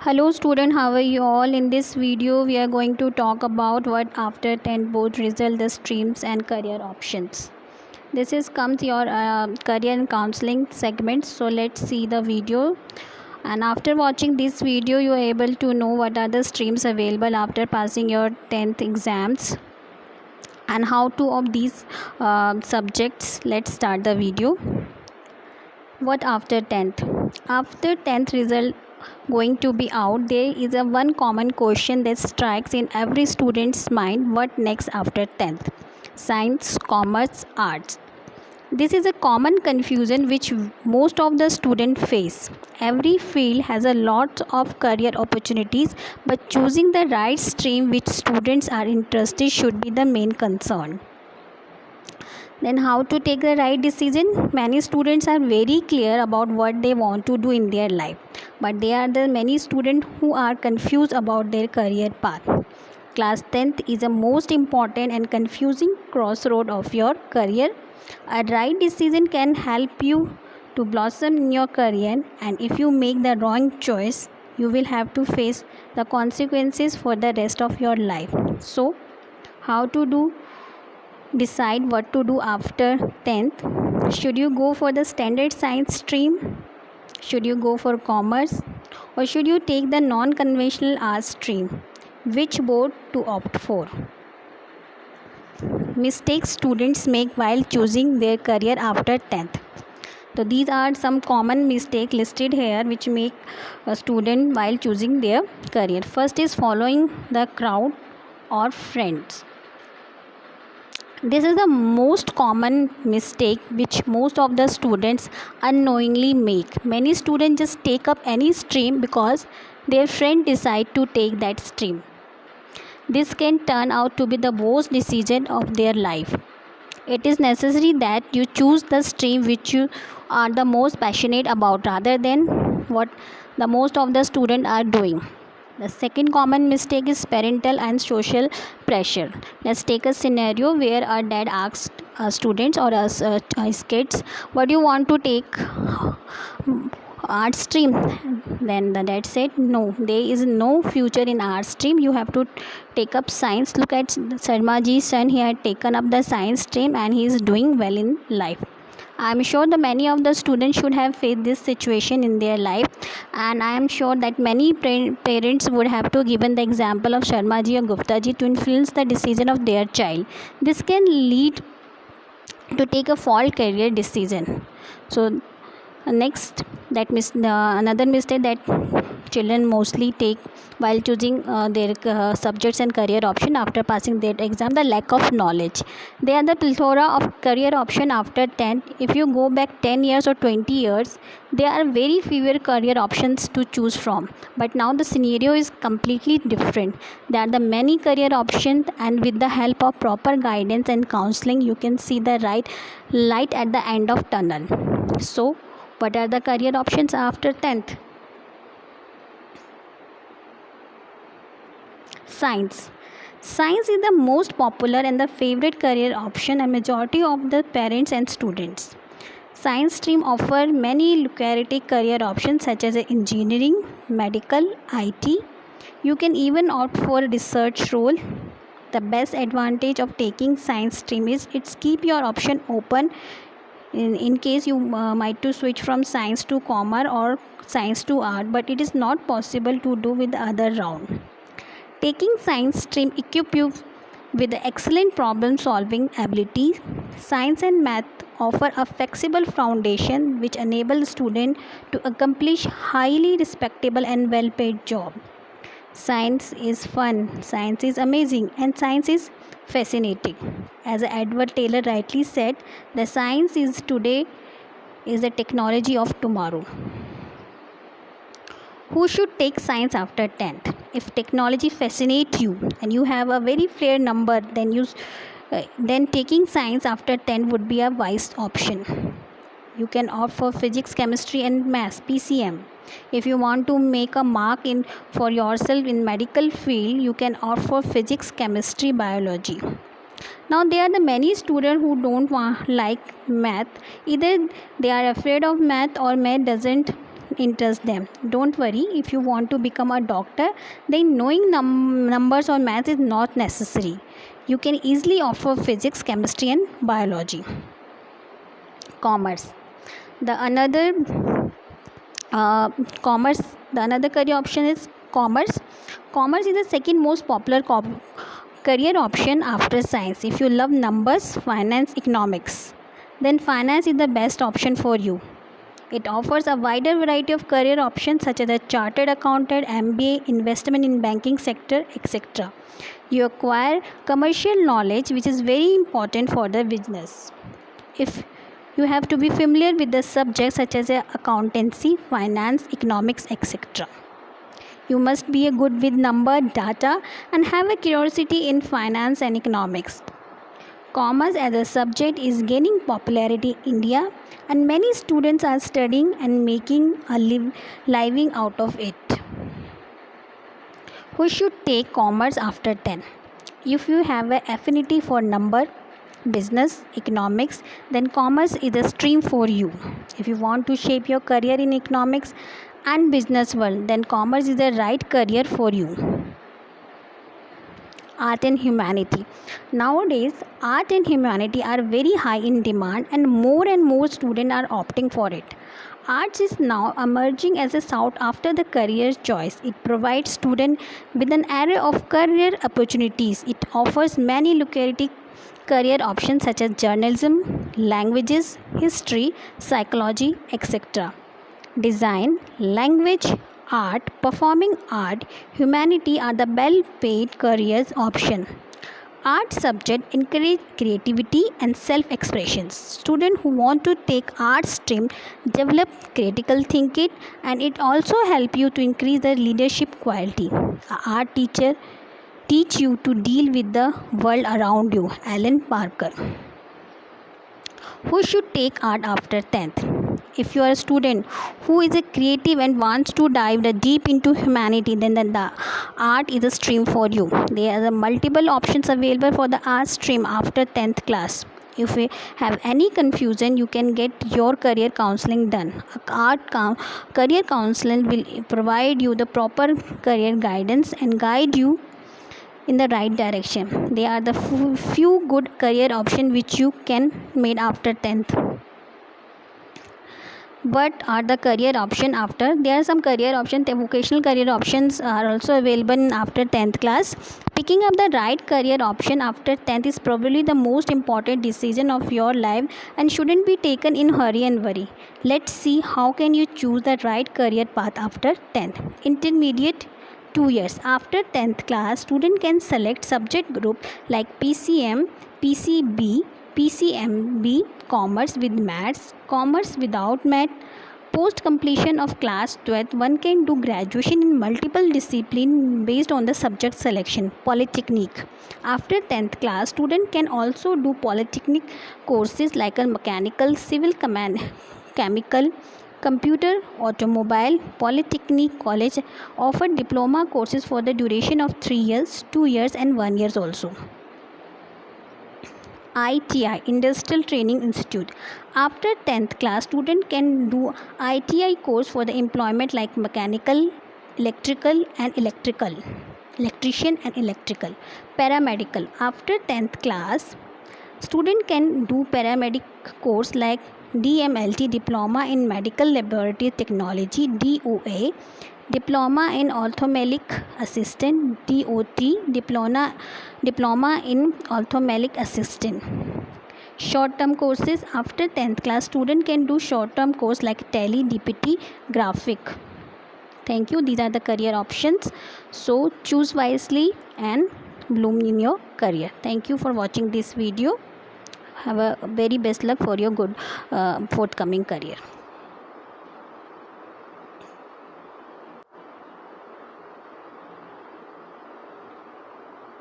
Hello student, how are you all? In this video we are going to talk about what after 10th board result, the streams and career options. This is comes your career and counseling segment. So let's see the video, and after watching this video you are able to know what are the streams available after passing your 10th exams and how to of these subjects. Let's start the video. What after 10th? After 10th result going to be out, there is a one common question that strikes in every student's mind: what next after 10th? Science, commerce, arts. This is a common confusion which most of the students face. Every field has a lot of career opportunities, but choosing the right stream which students are interested should be the main concern. Then how to take the right decision? Many students are very clear about what they want to do in their life, but there are the many students who are confused about their career path. Class 10th is the most important and confusing crossroad of your career. A right decision can help you to blossom in your career, and if you make the wrong choice, you will have to face the consequences for the rest of your life. So, how to decide what to do after 10th? Should you go for the standard science stream? Should you go for commerce, or should you take the non-conventional arts stream? Which board to opt for? Mistakes students make while choosing their career after 10th. So these are some common mistakes listed here which make a student while choosing their career. First is following the crowd or friends. This is the most common mistake which most of the students unknowingly make. Many students just take up any stream because their friend decide to take that stream. This can turn out to be the worst decision of their life. It is necessary that you choose the stream which you are the most passionate about rather than what the most of the students are doing. The second common mistake is parental and social pressure. Let's take a scenario where a dad asks students or us his kids, what do you want to take? Art stream. Then the dad said, no, there is no future in art stream, you have to take up science. Look at Sharmaji's son, he had taken up the science stream and he is doing well in life. I am sure the many of the students should have faced this situation in their life, and I am sure that many parents would have to given the example of Sharmaji or Guptaji to influence the decision of their child. This can lead to take a false career decision. So next, another mistake that children mostly take while choosing their subjects and career option after passing their exam: the lack of knowledge. There are the plethora of career option after 10th. If you go back 10 years or 20 years, there are very fewer career options to choose from, but now the scenario is completely different. There are the many career options, and with the help of proper guidance and counseling, you can see the right light at the end of tunnel. So what are the career options after 10th? Science. Science is the most popular and the favorite career option and majority of the parents and students. Science stream offer many lucrative career options such as engineering, medical, IT. You can even opt for a research role. The best advantage of taking science stream is it's keep your option open in case you might to switch from science to commerce or science to art, but it is not possible to do with the other round. Taking science stream equip you with excellent problem solving ability. Science and math offer a flexible foundation which enable student to accomplish highly respectable and well paid job. Science is fun, science is amazing, and science is fascinating. As Edward Taylor rightly said, the science is today is the technology of tomorrow. Who should take science after 10th? If technology fascinates you and you have a very fair number, then taking science after 10 would be a wise option. You can opt for physics, chemistry, and maths (PCM). If you want to make a mark in for yourself in medical field, you can opt for physics, chemistry, biology. Now there are the many students who don't like math. Either they are afraid of math or math doesn't interests them. Don't worry, if you want to become a doctor, then knowing numbers or maths is not necessary. You can easily offer physics, chemistry, and biology. Commerce. The another uh, commerce. The another career option is commerce. Commerce is the second most popular career option after science. If you love numbers, finance, economics, then finance is the best option for you. It offers a wider variety of career options such as a chartered accountant, MBA, investment in banking sector, etc. You acquire commercial knowledge which is very important for the business. If you have to be familiar with the subjects such as accountancy, finance, economics, etc. You must be a good with number, data, and have a curiosity in finance and economics. Commerce as a subject is gaining popularity in India, and many students are studying and making a living out of it. Who should take commerce after 10? If you have an affinity for number, business, economics, then commerce is a stream for you. If you want to shape your career in economics and business world, then commerce is the right career for you. Art and humanity. Nowadays, art and humanity are very high in demand, and more students are opting for it. Arts is now emerging as a sought after the career choice. It provides students with an array of career opportunities. It offers many lucrative career options such as journalism, languages, history, psychology, etc. Design, language, art, performing art, humanity are the well-paid careers option. Art subject encourage creativity and self-expression. Students who want to take art stream develop critical thinking, and it also help you to increase the leadership quality. A art teacher teach you to deal with the world around you. Alan Parker. Who should take art after 10th? If you are a student who is a creative and wants to dive deep into humanity, then the art is a stream for you. There are multiple options available for the art stream after 10th class. If you have any confusion, you can get your career counseling done. Career counseling will provide you the proper career guidance and guide you in the right direction. They are the few good career options which you can make after 10th. What are the career option after? There are some career options. The vocational career options are also available after 10th class. Picking up the right career option after 10th is probably the most important decision of your life and shouldn't be taken in hurry and worry. Let's see how can you choose the right career path after 10th. Intermediate, 2 years. After 10th class, student can select subject group like PCM, PCB, PCMB, commerce with maths, commerce without math. Post completion of class 12th, one can do graduation in multiple disciplines based on the subject selection. Polytechnic. After 10th class, student can also do polytechnic courses like a mechanical, civil, chemical, computer, automobile. Polytechnic college offer diploma courses for the duration of 3 years, 2 years and 1 year also. ITI, Industrial Training Institute. After 10th class, student can do ITI course for the employment like mechanical, electrician and electrical. Paramedical. After 10th class, student can do paramedic course like DMLT, Diploma in Medical Laboratory Technology, DOA, Diploma in Ophthalmic Assistant, DOT, Diploma in Ophthalmic Assistant. Short-term courses. After 10th class, student can do short-term course like Tally, DPT, Graphic. Thank you. These are the career options. So choose wisely and bloom in your career. Thank you for watching this video. Have a very best luck for your good forthcoming career.